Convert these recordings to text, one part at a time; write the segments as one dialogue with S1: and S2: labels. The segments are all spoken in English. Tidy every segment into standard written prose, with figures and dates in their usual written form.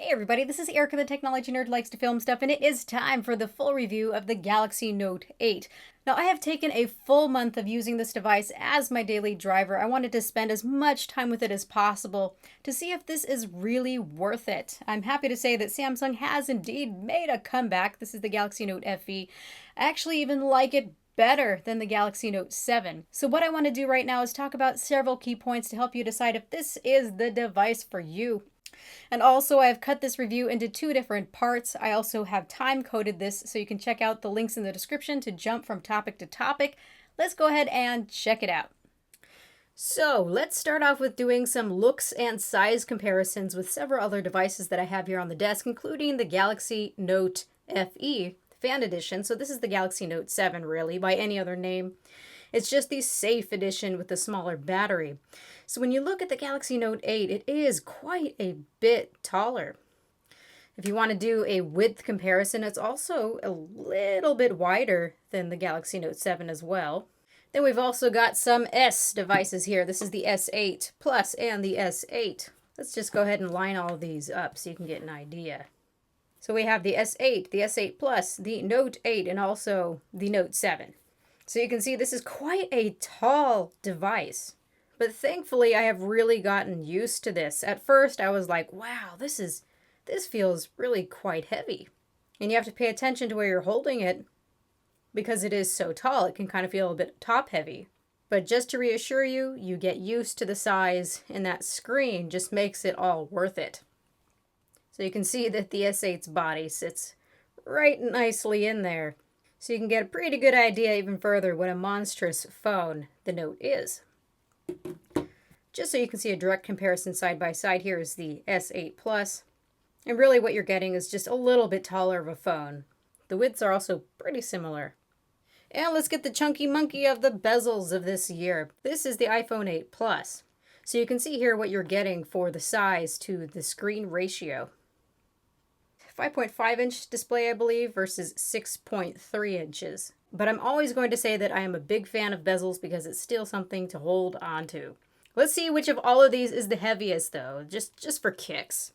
S1: Hey everybody, this is Erica, the technology nerd who likes to film stuff, and it is time for the full review of the Galaxy Note 8. Now, I have taken a full month of using this device as my daily driver. I wanted to spend as much time with it as possible to see if this is really worth it. I'm happy to say that Samsung has indeed made a comeback. This is the Galaxy Note FE. I actually even like it better than the Galaxy Note 7. So what I want to do right now is talk about several key points to help you decide if this is the device for you. And also, I've cut this review into two different parts. I also have time coded this, so you can check out the links in the description to jump from topic to topic. Let's go ahead and check it out. So let's start off with doing some looks and size comparisons with several other devices that I have here on the desk, including the Galaxy Note FE Fan Edition. So this is the Galaxy Note 7, really, by any other name. It's just the Safe Edition with the smaller battery. So when you look at the Galaxy Note 8, it is quite a bit taller. If you want to do a width comparison, it's also a little bit wider than the Galaxy Note 7 as well. Then we've also got some S devices here. This is the S8 Plus and the S8. Let's just go ahead and line all of these up so you can get an idea. So we have the S8, the S8 Plus, the Note 8, and also the Note 7. So you can see this is quite a tall device. But thankfully, I have really gotten used to this. At first, I was like, wow, this feels really quite heavy. And you have to pay attention to where you're holding it because it is so tall. It can kind of feel a bit top heavy. But just to reassure you, you get used to the size, and that screen just makes it all worth it. So you can see that the S8's body sits right nicely in there. So you can get a pretty good idea even further what a monstrous phone the Note is. Just so you can see a direct comparison side by side, here is the S8 Plus. And really what you're getting is just a little bit taller of a phone. The widths are also pretty similar. And let's get the chunky monkey of the bezels of this year. This is the iPhone 8 Plus. So you can see here what you're getting for the size to the screen ratio. 5.5-inch display, I believe, versus 6.3 inches. But I'm always going to say that I am a big fan of bezels because it's still something to hold on to. Let's see which of all of these is the heaviest, though, just for kicks.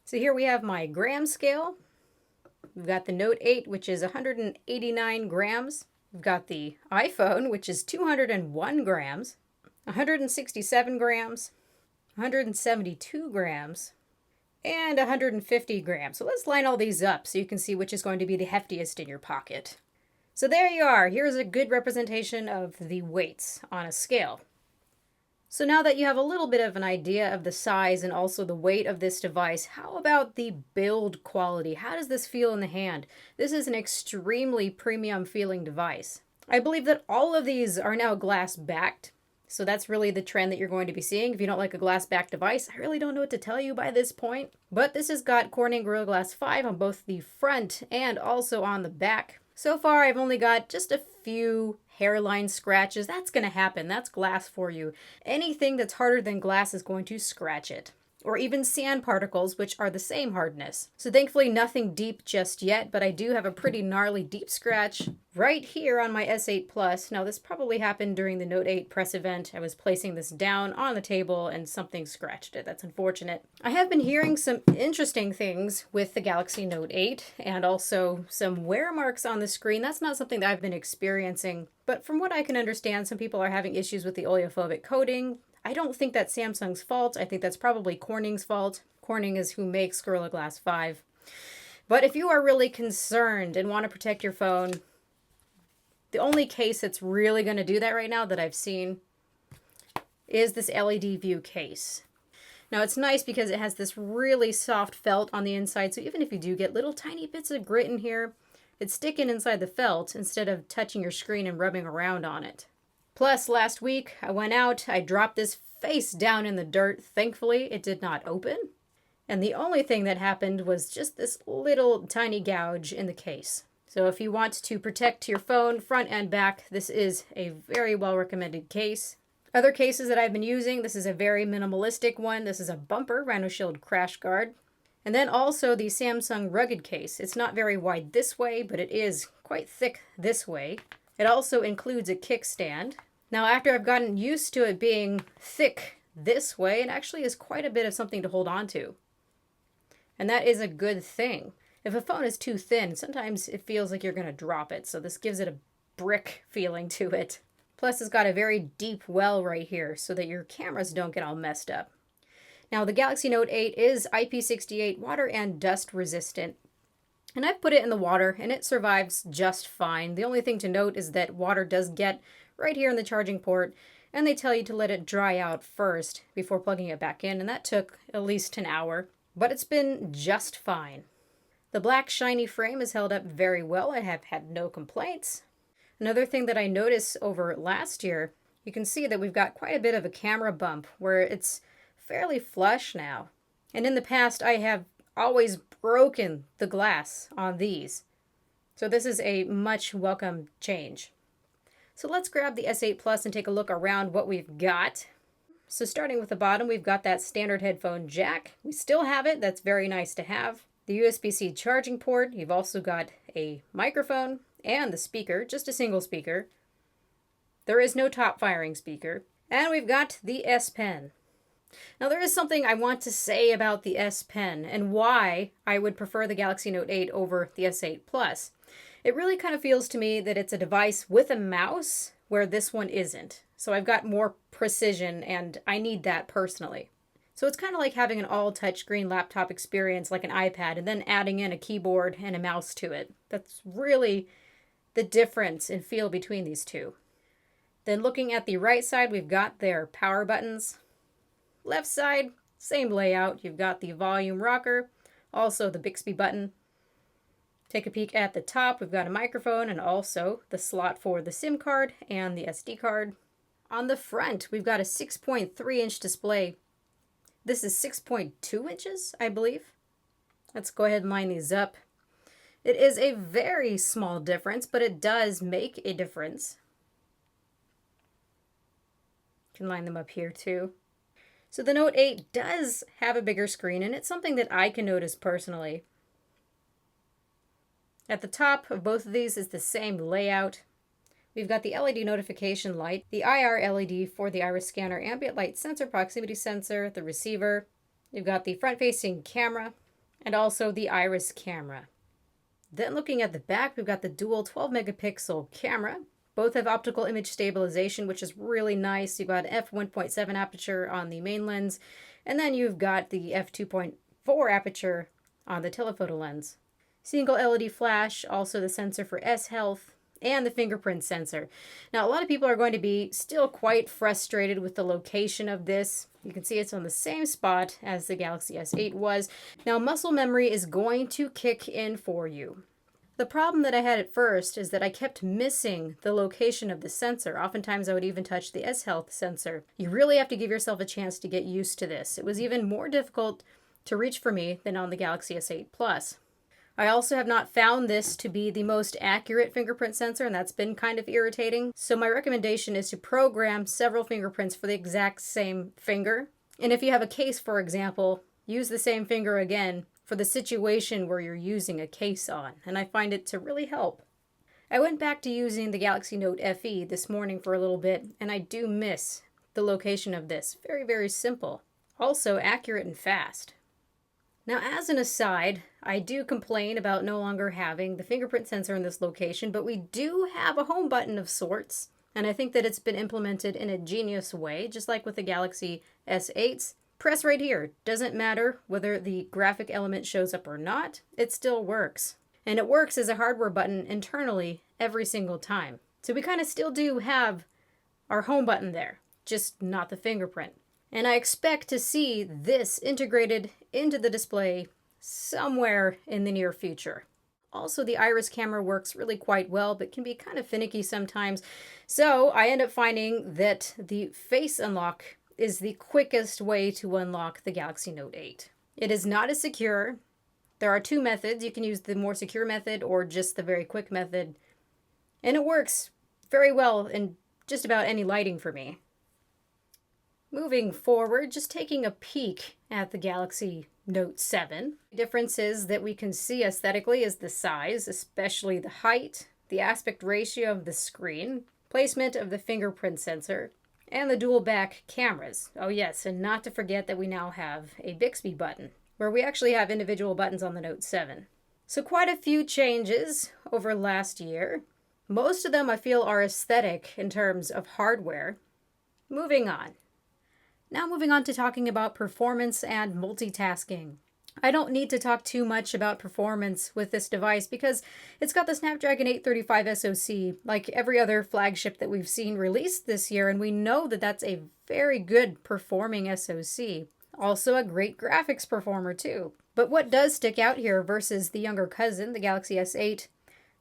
S1: So here we have my gram scale. We've got the Note 8, which is 189 grams. We've got the iPhone, which is 201 grams, 167 grams, 172 grams, and 150 grams. So let's line all these up so you can see which is going to be the heftiest in your pocket. So there you are. Here's a good representation of the weights on a scale. So now that you have a little bit of an idea of the size and also the weight of this device, how about the build quality? How does this feel in the hand? This is an extremely premium feeling device. I believe that all of these are now glass backed. So that's really the trend that you're going to be seeing. If you don't like a glass-backed device, I really don't know what to tell you by this point. But this has got Corning Gorilla Glass 5 on both the front and also on the back. So far, I've only got just a few hairline scratches. That's going to happen. That's glass for you. Anything that's harder than glass is going to scratch it. Or even sand particles, which are the same hardness. So thankfully nothing deep just yet, but I do have a pretty gnarly deep scratch right here on my S8 Plus. Now this probably happened during the Note 8 press event. I was placing this down on the table and something scratched it. That's unfortunate. I have been hearing some interesting things with the Galaxy Note 8 and also some wear marks on the screen. That's not something that I've been experiencing, but from what I can understand, some people are having issues with the oleophobic coating. I don't think that's Samsung's fault. I think that's probably Corning's fault. Corning is who makes Gorilla Glass 5. But if you are really concerned and want to protect your phone, the only case that's really going to do that right now that I've seen is this LED view case. Now it's nice because it has this really soft felt on the inside, so even if you do get little tiny bits of grit in here, it's sticking inside the felt instead of touching your screen and rubbing around on it. Plus, last week, I went out, I dropped this face down in the dirt. Thankfully, it did not open. And the only thing that happened was just this little tiny gouge in the case. So if you want to protect your phone front and back, this is a very well recommended case. Other cases that I've been using, this is a very minimalistic one. This is a bumper Rhino Shield crash guard. And then also the Samsung rugged case. It's not very wide this way, but it is quite thick this way. It also includes a kickstand. Now, after I've gotten used to it being thick this way, it actually is quite a bit of something to hold on to. And that is a good thing. If a phone is too thin, sometimes it feels like you're going to drop it. So this gives it a brick feeling to it. Plus, it's got a very deep well right here so that your cameras don't get all messed up. Now, the Galaxy Note 8 is IP68 water and dust resistant. And I've put it in the water and it survives just fine. The only thing to note is that water does get right here in the charging port, and they tell you to let it dry out first before plugging it back in, and that took at least an hour. But it's been just fine. The black shiny frame is held up very well. I have had no complaints. Another thing that I noticed over last year, you can see that we've got quite a bit of a camera bump where it's fairly flush now. And in the past, I have always broken the glass on these. So this is a much welcome change. So let's grab the S8 Plus and take a look around what we've got. So starting with the bottom, we've got that standard headphone jack. We still have it. That's very nice to have. The USB-C charging port. You've also got a microphone and the speaker, just a single speaker. There is no top firing speaker. And we've got the S Pen. Now there is something I want to say about the S Pen and why I would prefer the Galaxy Note 8 over the S8 Plus. It really kind of feels to me that it's a device with a mouse where this one isn't. So I've got more precision and I need that personally. So it's kind of like having an all touchscreen laptop experience like an iPad and then adding in a keyboard and a mouse to it. That's really the difference in feel between these two. Then looking at the right side, we've got their power buttons. Left side, same layout. You've got the volume rocker, also the Bixby button. Take a peek at the top. We've got a microphone and also the slot for the SIM card and the SD card. On the front, we've got a 6.3-inch display. This is 6.2 inches, I believe. Let's go ahead and line these up. It is a very small difference, but it does make a difference. You can line them up here too. So the Note 8 does have a bigger screen, and it's something that I can notice personally. At the top of both of these is the same layout. We've got the LED notification light, the IR LED for the iris scanner, ambient light sensor, proximity sensor, the receiver. You've got the front-facing camera and also the iris camera. Then looking at the back, we've got the dual 12-megapixel camera. Both have optical image stabilization, which is really nice. You've got an f1.7 aperture on the main lens, and then you've got the f2.4 aperture on the telephoto lens. Single LED flash, also the sensor for S-Health, and the fingerprint sensor. Now, a lot of people are going to be still quite frustrated with the location of this. You can see it's on the same spot as the Galaxy S8 was. Now, muscle memory is going to kick in for you. The problem that I had at first is that I kept missing the location of the sensor. Oftentimes, I would even touch the S-Health sensor. You really have to give yourself a chance to get used to this. It was even more difficult to reach for me than on the Galaxy S8 Plus. I also have not found this to be the most accurate fingerprint sensor, and that's been kind of irritating. So my recommendation is to program several fingerprints for the exact same finger. And if you have a case, for example, use the same finger again for the situation where you're using a case on, and I find it to really help. I went back to using the Galaxy Note FE this morning for a little bit, and I do miss the location of this. Very, very simple. Also accurate and fast. Now, as an aside, I do complain about no longer having the fingerprint sensor in this location, but we do have a home button of sorts, and I think that it's been implemented in a genius way, just like with the Galaxy S8s. Press right here. Doesn't matter whether the graphic element shows up or not, it still works. And it works as a hardware button internally every single time. So we kind of still do have our home button there, just not the fingerprint. And I expect to see this integrated into the display somewhere in the near future. Also, the iris camera works really quite well, but can be kind of finicky sometimes. So I end up finding that the face unlock is the quickest way to unlock the Galaxy Note 8. It is not as secure. There are two methods. You can use the more secure method or just the very quick method. And it works very well in just about any lighting for me. Moving forward, just taking a peek at the Galaxy Note 7. The differences that we can see aesthetically is the size, especially the height, the aspect ratio of the screen, placement of the fingerprint sensor, and the dual back cameras. Oh yes, and not to forget that we now have a Bixby button. where we actually have individual buttons on the Note 7. So quite a few changes over last year. Most of them I feel are aesthetic in terms of hardware. Moving on. Now moving on to talking about performance and multitasking. I don't need to talk too much about performance with this device because it's got the Snapdragon 835 SoC like every other flagship that we've seen released this year, and we know that that's a very good performing SoC. Also a great graphics performer too. But what does stick out here versus the younger cousin, the Galaxy S8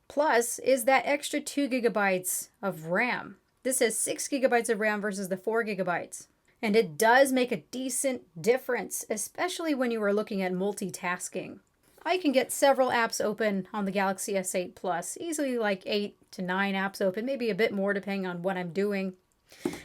S1: Plus, is that extra 2 gigabytes of RAM. This has 6 gigabytes of RAM versus the 4 gigabytes. And it does make a decent difference, especially when you are looking at multitasking. I can get several apps open on the Galaxy S8 Plus, easily like 8 to 9 apps open, maybe a bit more depending on what I'm doing.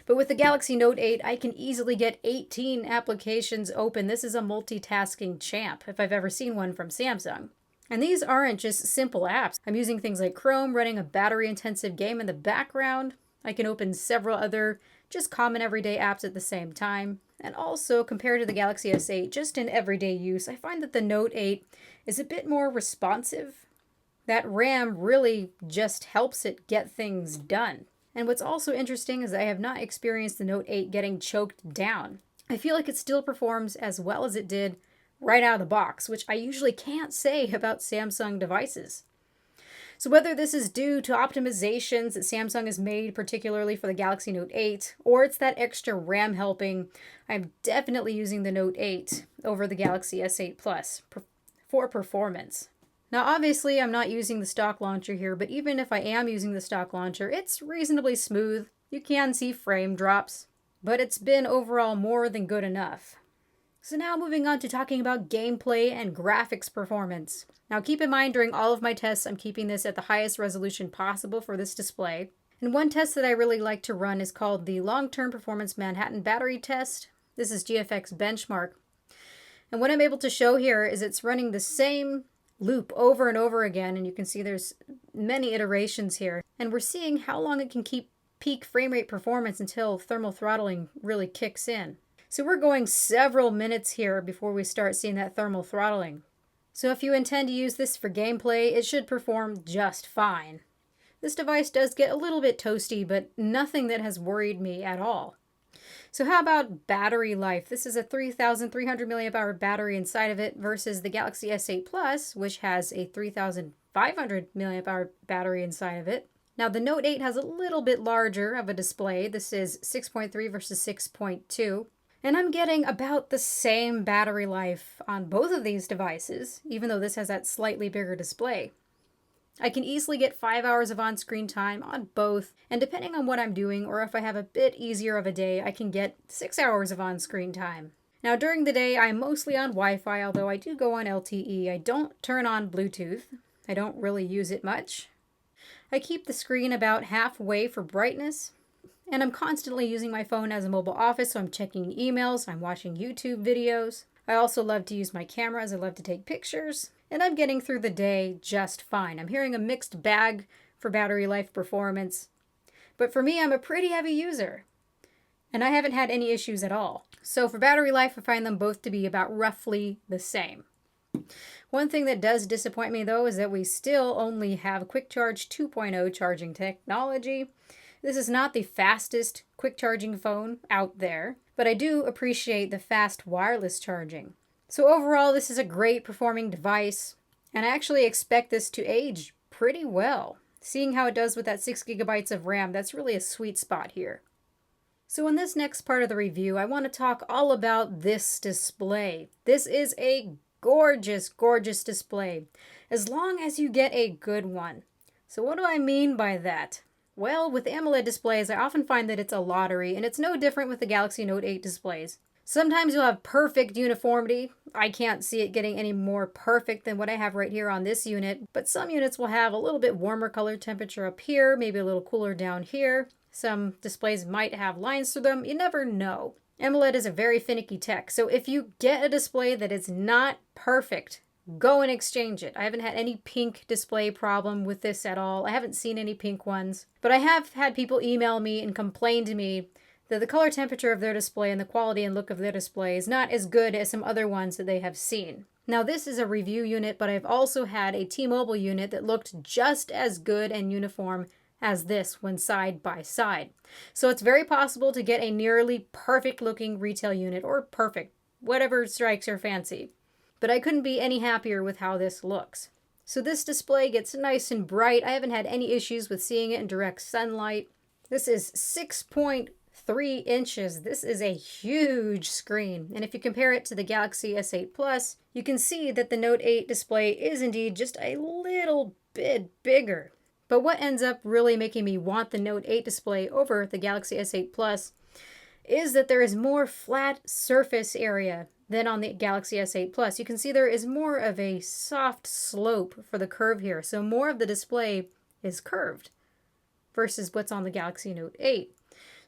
S1: But with the Galaxy Note 8, I can easily get 18 applications open. This is a multitasking champ, if I've ever seen one from Samsung. And these aren't just simple apps. I'm using things like Chrome, running a battery-intensive game in the background. I can open several other just common everyday apps at the same time. And also, compared to the Galaxy S8, just in everyday use, I find that the Note 8 is a bit more responsive. That RAM really just helps it get things done. And what's also interesting is I have not experienced the Note 8 getting choked down. I feel like it still performs as well as it did right out of the box, which I usually can't say about Samsung devices. So whether this is due to optimizations that Samsung has made particularly for the Galaxy Note 8, or it's that extra RAM helping, I'm definitely using the Note 8 over the Galaxy S8 Plus for performance. Now obviously I'm not using the stock launcher here, but even if I am using the stock launcher, it's reasonably smooth. You can see frame drops, but it's been overall more than good enough. So now moving on to talking about gameplay and graphics performance. Now keep in mind during all of my tests I'm keeping this at the highest resolution possible for this display. And one test that I really like to run is called the Long-Term Performance Manhattan Battery Test. This is GFX benchmark. And what I'm able to show here is it's running the same loop over and over again, and you can see there's many iterations here. And we're seeing how long it can keep peak frame rate performance until thermal throttling really kicks in. So we're going several minutes here before we start seeing that thermal throttling. So if you intend to use this for gameplay, it should perform just fine. This device does get a little bit toasty, but nothing that has worried me at all. So how about battery life? This is a 3,300 milliamp hour battery inside of it versus the Galaxy S8 Plus, which has a 3,500 milliamp hour battery inside of it. Now the Note 8 has a little bit larger of a display. This is 6.3 versus 6.2. And I'm getting about the same battery life on both of these devices, even though this has that slightly bigger display. I can easily get 5 hours of on-screen time on both, and depending on what I'm doing, or if I have a bit easier of a day, I can get 6 hours of on-screen time. Now during the day, I'm mostly on Wi-Fi, although I do go on LTE. I don't turn on Bluetooth. I don't really use it much. I keep the screen about halfway for brightness. And I'm constantly using my phone as a mobile office, so I'm checking emails, I'm watching YouTube videos. I also love to use my cameras, I love to take pictures, and I'm getting through the day just fine. I'm hearing a mixed bag for battery life performance, but for me, I'm a pretty heavy user, and I haven't had any issues at all. So for battery life, I find them both to be about roughly the same. One thing that does disappoint me though is that we still only have Quick Charge 2.0 charging technology. This is not the fastest quick charging phone out there, but I do appreciate the fast wireless charging. So overall, this is a great performing device, and I actually expect this to age pretty well. Seeing how it does with that 6 gigabytes of RAM, that's really a sweet spot here. So in this next part of the review, I want to talk all about this display. This is a gorgeous, gorgeous display, as long as you get a good one. So what do I mean by that? Well, with AMOLED displays, I often find that it's a lottery, and it's no different with the Galaxy Note 8 displays. Sometimes you'll have perfect uniformity. I can't see it getting any more perfect than what I have right here on this unit, but some units will have a little bit warmer color temperature up here, maybe a little cooler down here. Some displays might have lines through them. You never know. AMOLED is a very finicky tech, so if you get a display that is not perfect, go and exchange it. I haven't had any pink display problem with this at all. I haven't seen any pink ones. But I have had people email me and complain to me that the color temperature of their display and the quality and look of their display is not as good as some other ones that they have seen. Now this is a review unit, but I've also had a T-Mobile unit that looked just as good and uniform as this when side by side. So it's very possible to get a nearly perfect looking retail unit, or perfect, whatever strikes your fancy. But I couldn't be any happier with how this looks. So this display gets nice and bright. I haven't had any issues with seeing it in direct sunlight. This is 6.3 inches. This is a huge screen. And if you compare it to the Galaxy S8 Plus, you can see that the Note 8 display is indeed just a little bit bigger. But what ends up really making me want the Note 8 display over the Galaxy S8 Plus is that there is more flat surface area than on the Galaxy S8 Plus. You can see there is more of a soft slope for the curve here. So more of the display is curved versus what's on the Galaxy Note 8.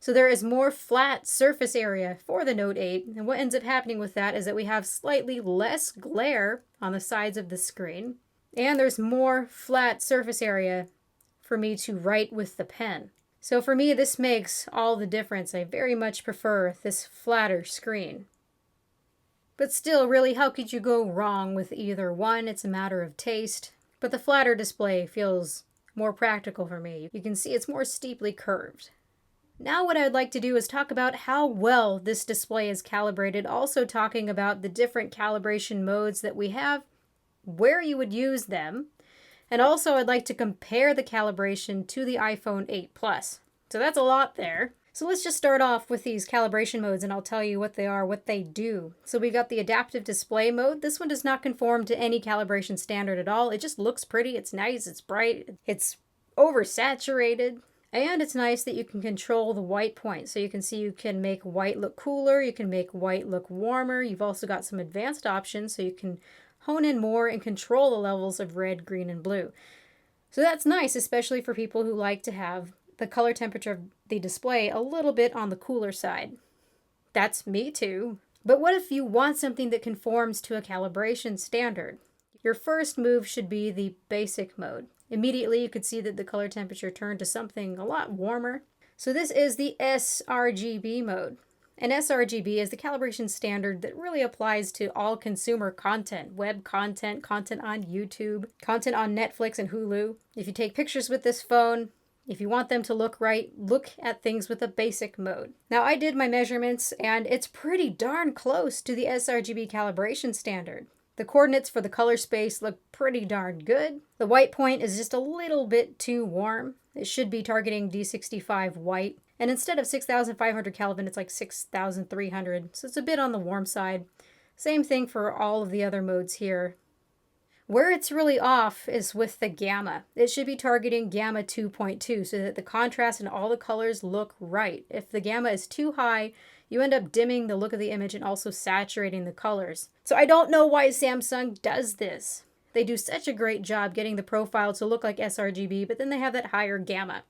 S1: So there is more flat surface area for the Note 8. And what ends up happening with that is that we have slightly less glare on the sides of the screen. And there's more flat surface area for me to write with the pen. So for me, this makes all the difference. I very much prefer this flatter screen. But still, really, how could you go wrong with either one? It's a matter of taste. But the flatter display feels more practical for me. You can see it's more steeply curved. Now what I'd like to do is talk about how well this display is calibrated, also talking about the different calibration modes that we have, where you would use them, and also I'd like to compare the calibration to the iPhone 8 Plus. So that's a lot there. So let's just start off with these calibration modes and I'll tell you what they are, what they do. So we got the adaptive display mode. This one does not conform to any calibration standard at all. It just looks pretty, it's nice, it's bright, it's oversaturated. And it's nice that you can control the white point. So you can see you can make white look cooler, you can make white look warmer. You've also got some advanced options so you can hone in more and control the levels of red, green, and blue. So that's nice, especially for people who like to have the color temperature of the display a little bit on the cooler side. That's me too. But what if you want something that conforms to a calibration standard? Your first move should be the basic mode. Immediately you could see that the color temperature turned to something a lot warmer. So this is the sRGB mode. And sRGB is the calibration standard that really applies to all consumer content, web content, content on YouTube, content on Netflix and Hulu. If you take pictures with this phone, if you want them to look right, look at things with a basic mode. Now I did my measurements and it's pretty darn close to the sRGB calibration standard. The coordinates for the color space look pretty darn good. The white point is just a little bit too warm. It should be targeting D65 white. And instead of 6,500 Kelvin, it's like 6,300. So it's a bit on the warm side. Same thing for all of the other modes here. Where it's really off is with the gamma. It should be targeting gamma 2.2 so that the contrast and all the colors look right. If the gamma is too high, you end up dimming the look of the image and also saturating the colors. So I don't know why Samsung does this. They do such a great job getting the profile to look like sRGB, but then they have that higher gamma.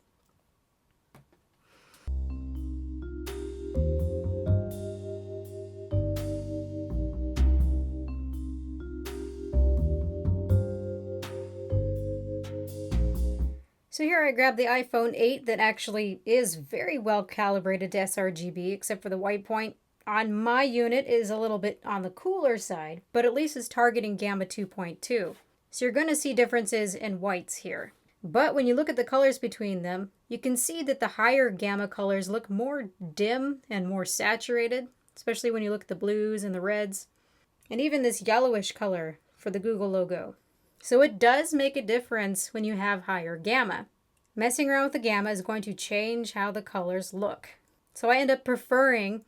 S1: So here I grabbed the iPhone 8 that actually is very well calibrated to sRGB, except for the white point on my unit is a little bit on the cooler side, but at least it's targeting gamma 2.2. So you're going to see differences in whites here. But when you look at the colors between them, you can see that the higher gamma colors look more dim and more saturated, especially when you look at the blues and the reds, and even this yellowish color for the Google logo. So it does make a difference when you have higher gamma. Messing around with the gamma is going to change how the colors look. So I end up preferring,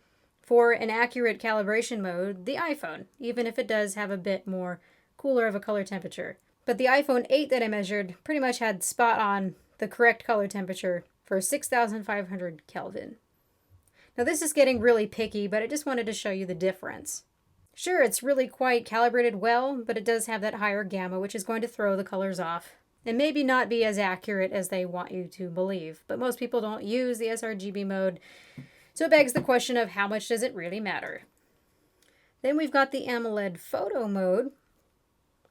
S1: for an accurate calibration mode, the iPhone, even if it does have a bit more cooler of a color temperature. But the iPhone 8 that I measured pretty much had spot on the correct color temperature for 6,500 Kelvin. Now this is getting really picky, but I just wanted to show you the difference. Sure, it's really quite calibrated well, but it does have that higher gamma, which is going to throw the colors off. And maybe not be as accurate as they want you to believe, but most people don't use the sRGB mode, so it begs the question of how much does it really matter? Then we've got the AMOLED photo mode,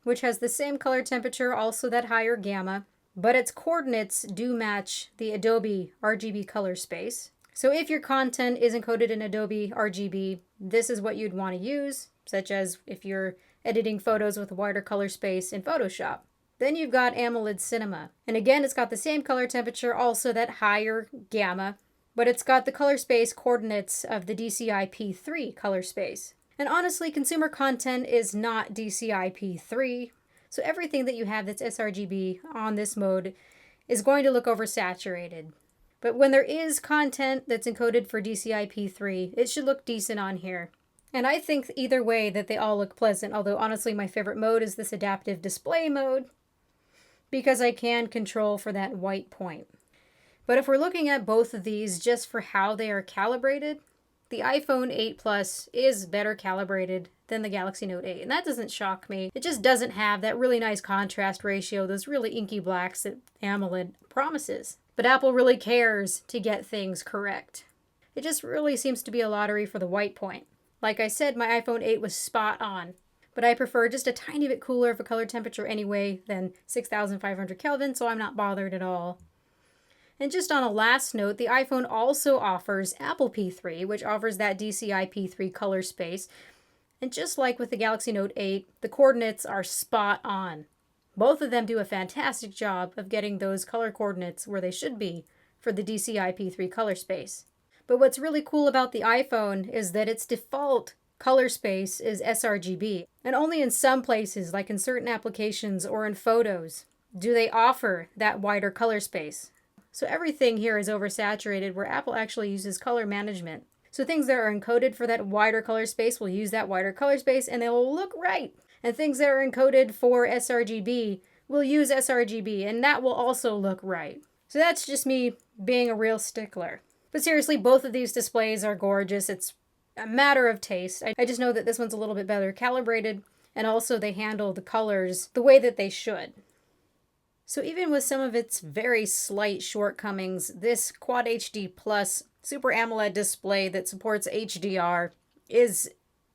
S1: which has the same color temperature, also that higher gamma, but its coordinates do match the Adobe RGB color space. So if your content is encoded in Adobe RGB, this is what you'd want to use, such as if you're editing photos with a wider color space in Photoshop. Then you've got AMOLED Cinema. And again, it's got the same color temperature, also that higher gamma, but it's got the color space coordinates of the DCI-P3 color space. And honestly, consumer content is not DCI-P3, so everything that you have that's sRGB on this mode is going to look oversaturated. But when there is content that's encoded for DCI-P3, it should look decent on here. And I think either way that they all look pleasant, although honestly my favorite mode is this adaptive display mode, because I can control for that white point. But if we're looking at both of these just for how they are calibrated, the iPhone 8 Plus is better calibrated than the Galaxy Note 8. And that doesn't shock me. It just doesn't have that really nice contrast ratio, those really inky blacks that AMOLED promises. But Apple really cares to get things correct. It just really seems to be a lottery for the white point. Like I said, my iPhone 8 was spot on. But I prefer just a tiny bit cooler of a color temperature anyway than 6,500 Kelvin, so I'm not bothered at all. And just on a last note, the iPhone also offers Apple P3, which offers that DCI P3 color space. And just like with the Galaxy Note 8, the coordinates are spot on. Both of them do a fantastic job of getting those color coordinates where they should be for the DCI P3 color space. But what's really cool about the iPhone is that its default color space is sRGB. And only in some places, like in certain applications or in photos, do they offer that wider color space. So everything here is oversaturated where Apple actually uses color management. So things that are encoded for that wider color space will use that wider color space and they will look right. And things that are encoded for sRGB will use sRGB and that will also look right. So that's just me being a real stickler. But seriously, both of these displays are gorgeous. It's a matter of taste. I just know that this one's a little bit better calibrated and also they handle the colors the way that they should. So even with some of its very slight shortcomings, this Quad HD Plus Super AMOLED display that supports HDR is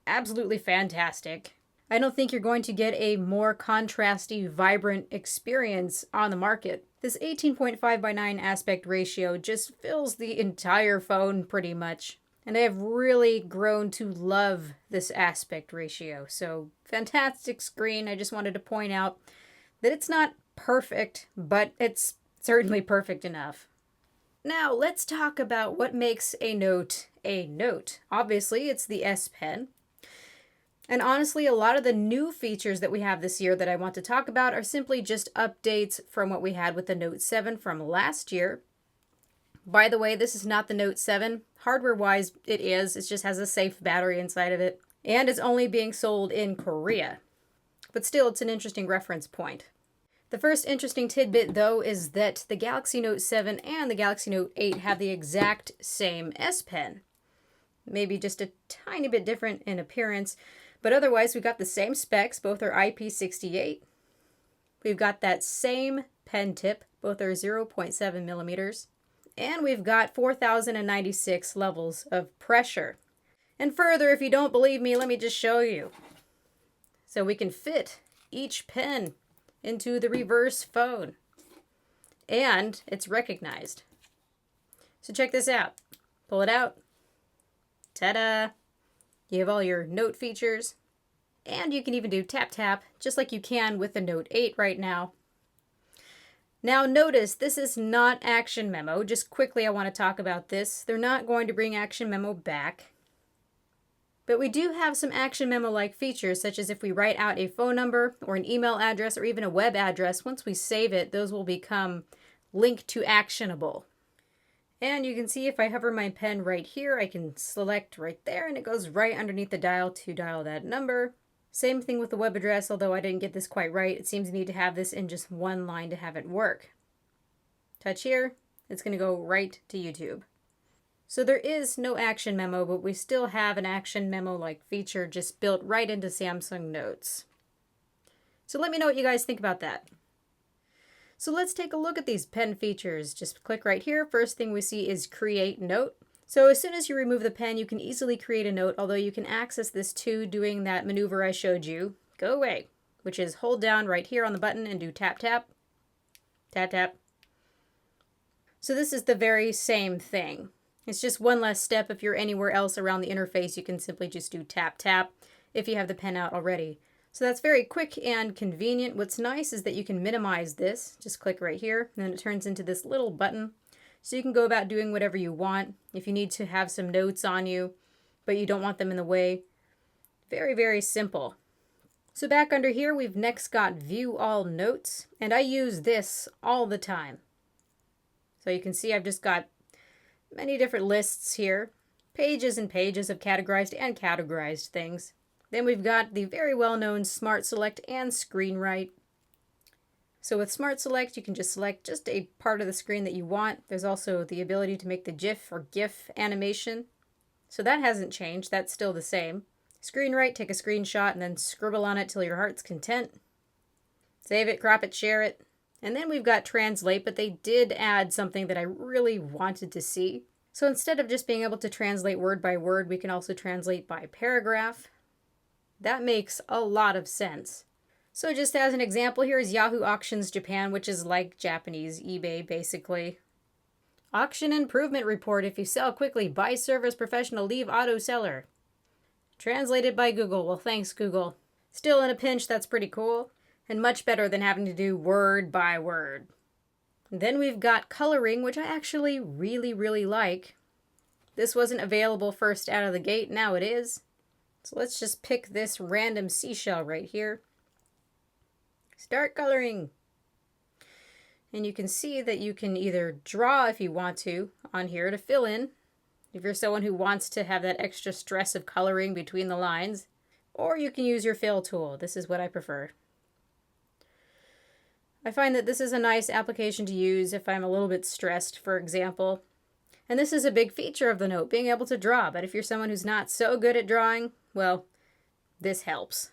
S1: absolutely fantastic. I don't think you're going to get a more contrasty, vibrant experience on the market. This 18.5:9 aspect ratio just fills the entire phone pretty much. And I have really grown to love this aspect ratio. So fantastic screen. I just wanted to point out that it's not perfect, but it's certainly perfect enough. Now let's talk about what makes a note a note. Obviously, it's the S Pen. And honestly, a lot of the new features that we have this year that I want to talk about are simply just updates from what we had with the Note 7 from last year. By the way, this is not the Note 7. Hardware-wise, it is. It just has a safe battery inside of it. And it's only being sold in Korea. But still, it's an interesting reference point. The first interesting tidbit, though, is that the Galaxy Note 7 and the Galaxy Note 8 have the exact same S Pen. Maybe just a tiny bit different in appearance, but otherwise we've got the same specs. Both are IP68. We've got that same pen tip. Both are 0.7 millimeters. And we've got 4,096 levels of pressure. And further, if you don't believe me, let me just show you. So we can fit each pen into the reverse phone. And it's recognized. So check this out. Pull it out. Ta-da! You have all your note features. And you can even do tap-tap, just like you can with the Note 8 right now. Now notice, this is not Action Memo. Just quickly, I want to talk about this. They're not going to bring Action Memo back. But we do have some Action Memo-like features, such as if we write out a phone number or an email address or even a web address, once we save it, those will become linked to actionable. And you can see if I hover my pen right here, I can select right there and it goes right underneath the dial to dial that number. Same thing with the web address, although I didn't get this quite right. It seems you need to have this in just one line to have it work. Touch here, it's going to go right to YouTube. So there is no Action Memo, but we still have an Action Memo-like feature just built right into Samsung Notes. So let me know what you guys think about that. So let's take a look at these pen features. Just click right here. First thing we see is Create Note. So as soon as you remove the pen, you can easily create a note, although you can access this too doing that maneuver I showed you. Go away, which is hold down right here on the button and do tap tap. Tap tap. So this is the very same thing. It's just one less step. If you're anywhere else around the interface, you can simply just do tap, tap if you have the pen out already. So that's very quick and convenient. What's nice is that you can minimize this. Just click right here, and then it turns into this little button. So you can go about doing whatever you want. If you need to have some notes on you, but you don't want them in the way. Very, very simple. So back under here, we've next got View All Notes, and I use this all the time. So you can see I've just got many different lists here. Pages and pages of categorized and categorized things. Then we've got the very well-known Smart Select and Screen Write. So with Smart Select, you can just select just a part of the screen that you want. There's also the ability to make the GIF or GIF animation. So that hasn't changed. That's still the same. Screen Write, take a screenshot and then scribble on it till your heart's content. Save it, crop it, share it. And then we've got Translate, but they did add something that I really wanted to see. So instead of just being able to translate word by word, we can also translate by paragraph. That makes a lot of sense. So just as an example, here is Yahoo Auctions Japan, which is like Japanese eBay, basically. Auction Improvement Report. If you sell quickly, buy service professional, leave auto seller. Translated by Google. Well, thanks, Google. Still in a pinch, that's pretty cool. And much better than having to do word by word. And then we've got coloring, which I actually really, really like. This wasn't available first out of the gate. Now it is. So let's just pick this random seashell right here. Start coloring. And you can see that you can either draw if you want to on here to fill in, if you're someone who wants to have that extra stress of coloring between the lines, or you can use your fill tool. This is what I prefer. I find that this is a nice application to use if I'm a little bit stressed, for example. And this is a big feature of the Note, being able to draw. But if you're someone who's not so good at drawing, well, this helps.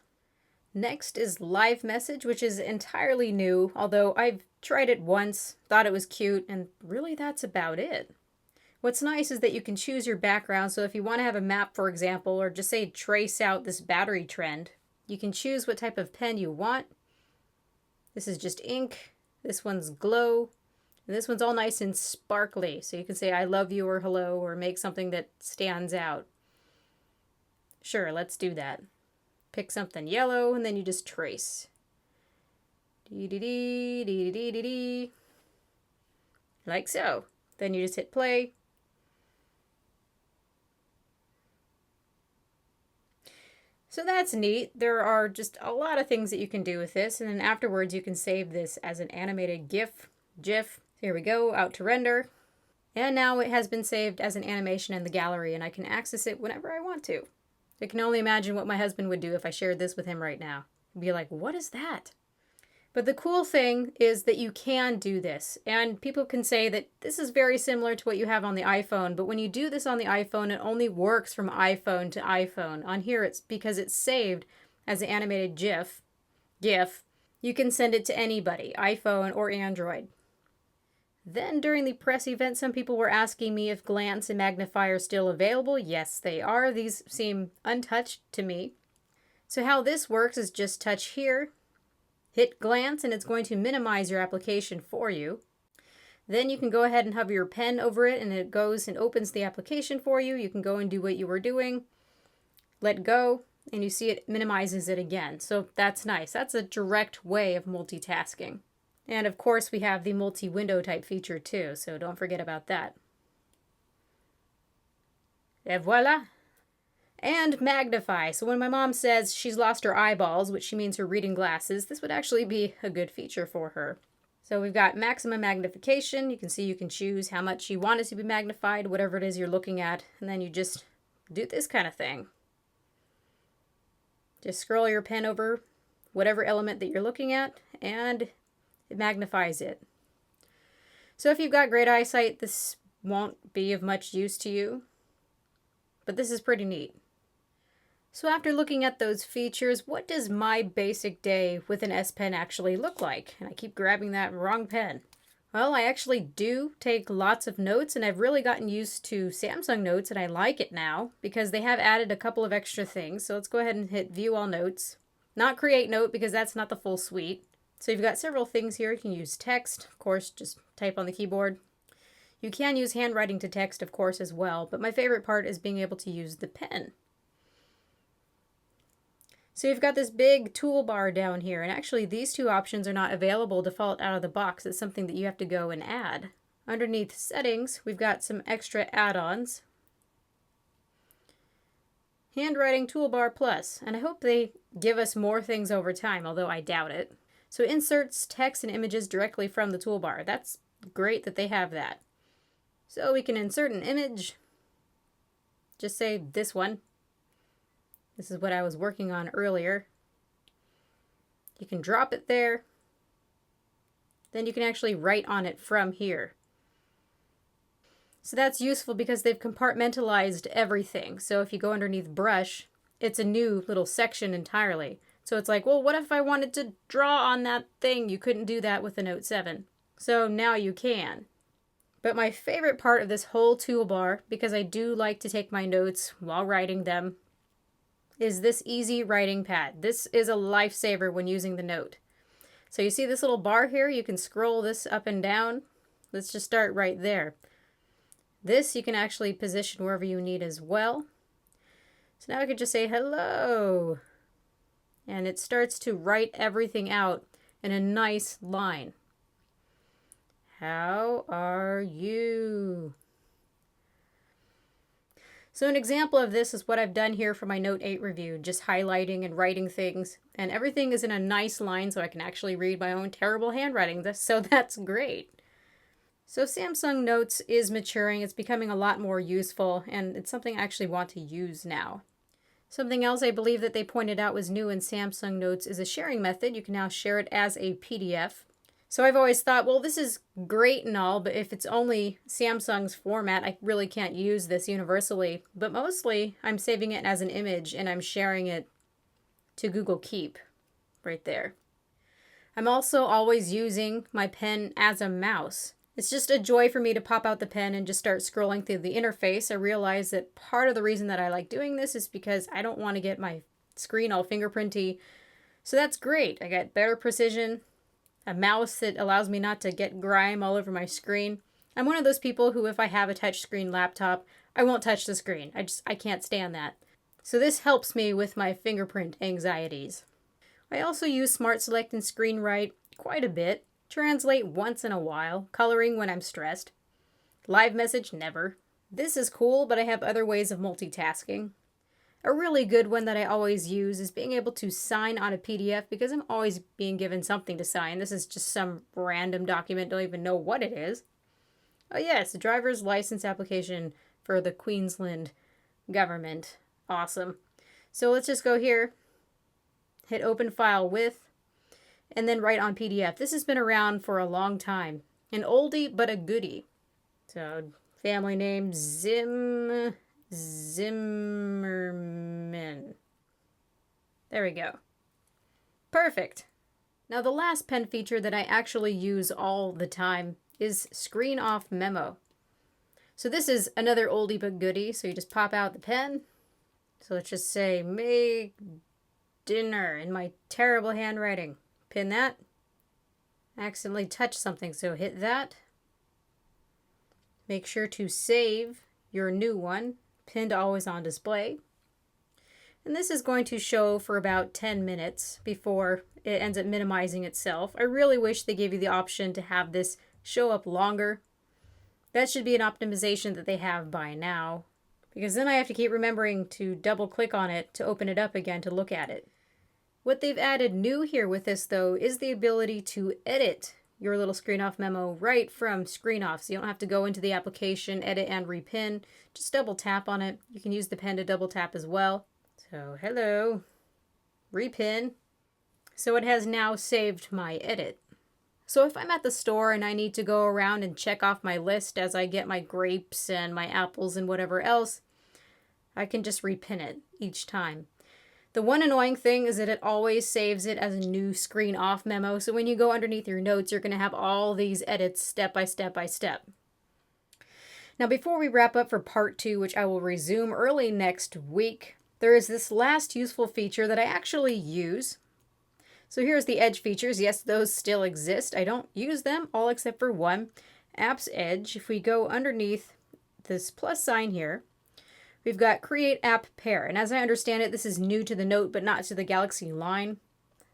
S1: Next is Live Message, which is entirely new, although I've tried it once, thought it was cute, and really that's about it. What's nice is that you can choose your background, so if you want to have a map, for example, or just say trace out this battery trend, you can choose what type of pen you want. This is just ink, this one's glow, and this one's all nice and sparkly, so you can say I love you or hello or make something that stands out. Sure, let's do that. Pick something yellow and then you just trace. Dee-dee-dee, dee-dee-dee-dee-dee. Like so. Then you just hit play. So that's neat. There are just a lot of things that you can do with this, and then afterwards you can save this as an animated GIF. Here we go, out to render. And now it has been saved as an animation in the gallery, and I can access it whenever I want to. I can only imagine what my husband would do if I shared this with him right now. He'd be like, what is that? But the cool thing is that you can do this, and people can say that this is very similar to what you have on the iPhone, but when you do this on the iPhone, it only works from iPhone to iPhone. On here, it's because it's saved as an animated GIF. You can send it to anybody, iPhone or Android. Then during the press event, some people were asking me if Glance and Magnify are still available. Yes, they are. These seem untouched to me. So how this works is just touch here, hit Glance, and it's going to minimize your application for you. Then you can go ahead and hover your pen over it, and it goes and opens the application for you. You can go and do what you were doing, let go, and you see it minimizes it again. So that's nice. That's a direct way of multitasking. And of course, we have the multi-window type feature too, so don't forget about that. Et voila! And Magnify. So when my mom says she's lost her eyeballs, which she means her reading glasses, this would actually be a good feature for her. So we've got maximum magnification. You can see you can choose how much you want it to be magnified, whatever it is you're looking at, and then you just do this kind of thing. Just scroll your pen over whatever element that you're looking at, and it magnifies it. So if you've got great eyesight, this won't be of much use to you, but this is pretty neat. So after looking at those features, what does my basic day with an S Pen actually look like? And I keep grabbing that wrong pen. Well, I actually do take lots of notes, and I've really gotten used to Samsung Notes, and I like it now because they have added a couple of extra things. So let's go ahead and hit View All Notes. Not Create Note because that's not the full suite. So you've got several things here. You can use text, of course, just type on the keyboard. You can use handwriting to text, of course, as well, but my favorite part is being able to use the pen. So you've got this big toolbar down here, and actually these two options are not available default out of the box. It's something that you have to go and add. Underneath settings, we've got some extra add-ons. Handwriting toolbar plus, and I hope they give us more things over time, although I doubt it. So it inserts text and images directly from the toolbar. That's great that they have that. So we can insert an image, just say this one. This is what I was working on earlier. You can drop it there. Then you can actually write on it from here. So that's useful because they've compartmentalized everything. So if you go underneath brush, it's a new little section entirely. So it's like, well, what if I wanted to draw on that thing? You couldn't do that with the Note 7. So now you can. But my favorite part of this whole toolbar, because I do like to take my notes while writing them, is this easy writing pad. This is a lifesaver when using the Note. So you see this little bar here? You can scroll this up and down. Let's just start right there. This you can actually position wherever you need as well. So now I could just say hello. And it starts to write everything out in a nice line. How are you? So an example of this is what I've done here for my Note 8 review, just highlighting and writing things, and everything is in a nice line so I can actually read my own terrible handwriting, so that's great. So Samsung Notes is maturing, it's becoming a lot more useful, and it's something I actually want to use now. Something else I believe that they pointed out was new in Samsung Notes is a sharing method. You can now share it as a PDF. So I've always thought, well, this is great and all, but if it's only Samsung's format, I really can't use this universally. But mostly, I'm saving it as an image and I'm sharing it to Google Keep right there. I'm also always using my pen as a mouse. It's just a joy for me to pop out the pen and just start scrolling through the interface. I realize that part of the reason that I like doing this is because I don't want to get my screen all fingerprinty. So that's great. I got better precision. A mouse that allows me not to get grime all over my screen. I'm one of those people who, if I have a touchscreen laptop, I won't touch the screen. I can't stand that. So this helps me with my fingerprint anxieties. I also use Smart Select and Screen Write quite a bit. Translate once in a while. Coloring when I'm stressed. Live message, never. This is cool, but I have other ways of multitasking. A really good one that I always use is being able to sign on a PDF because I'm always being given something to sign. This is just some random document, don't even know what it is. Oh yes, a driver's license application for the Queensland government. Awesome. So let's just go here, hit open file with, and then write on PDF. This has been around for a long time. An oldie, but a goodie. So family name Zimmerman. There we go. Perfect. Now the last pen feature that I actually use all the time is Screen Off Memo. So this is another oldie but goodie. So you just pop out the pen. So let's just say make dinner in my terrible handwriting. Pin that. Accidentally touch something, so hit that. Make sure to save your new one. Pinned always on display. And this is going to show for about 10 minutes before it ends up minimizing itself. I really wish they gave you the option to have this show up longer. That should be an optimization that they have by now, because then I have to keep remembering to double click on it to open it up again to look at it. What they've added new here with this though is the ability to edit your little Screen Off memo right from Screen Off. So you don't have to go into the application, edit and repin. Just double tap on it. You can use the pen to double tap as well. So hello, repin. So it has now saved my edit. So if I'm at the store and I need to go around and check off my list as I get my grapes and my apples and whatever else, I can just repin it each time. The one annoying thing is that it always saves it as a new Screen Off memo. So when you go underneath your notes, you're going to have all these edits step by step by step. Now, before we wrap up for part 2, which I will resume early next week, there is this last useful feature that I actually use. So here's the edge features. Yes, those still exist. I don't use them, all except for one. Apps Edge, if we go underneath this plus sign here, we've got Create App Pair. And as I understand it, this is new to the Note, but not to the Galaxy line.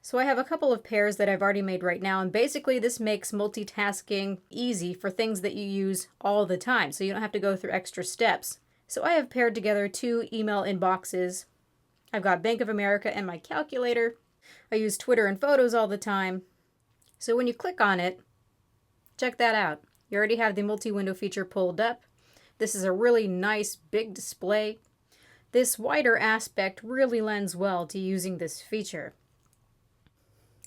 S1: So I have a couple of pairs that I've already made right now, and basically this makes multitasking easy for things that you use all the time, so you don't have to go through extra steps. So I have paired together 2 email inboxes. I've got Bank of America and my calculator. I use Twitter and photos all the time. So when you click on it, check that out. You already have the multi-window feature pulled up. This is a really nice big display. This wider aspect really lends well to using this feature.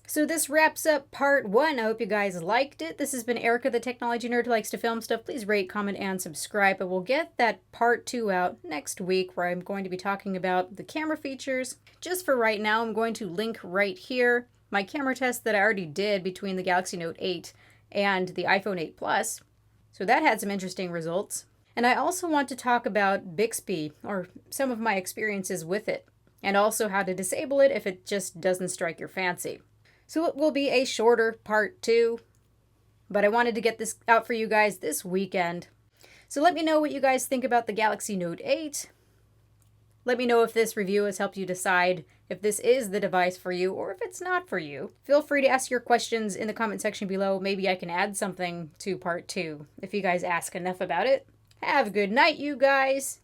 S1: So this wraps up part 1. I hope you guys liked it. This has been Erica, the technology nerd who likes to film stuff. Please rate, comment, and subscribe. But we'll get that part 2 out next week, where I'm going to be talking about the camera features. Just for right now, I'm going to link right here my camera test that I already did between the Galaxy Note 8 and the iPhone 8 Plus. So that had some interesting results. And I also want to talk about Bixby, or some of my experiences with it, and also how to disable it if it just doesn't strike your fancy. So it will be a shorter part 2, but I wanted to get this out for you guys this weekend. So let me know what you guys think about the Galaxy Note 8. Let me know if this review has helped you decide if this is the device for you or if it's not for you. Feel free to ask your questions in the comment section below. Maybe I can add something to part 2 if you guys ask enough about it. Have a good night, you guys.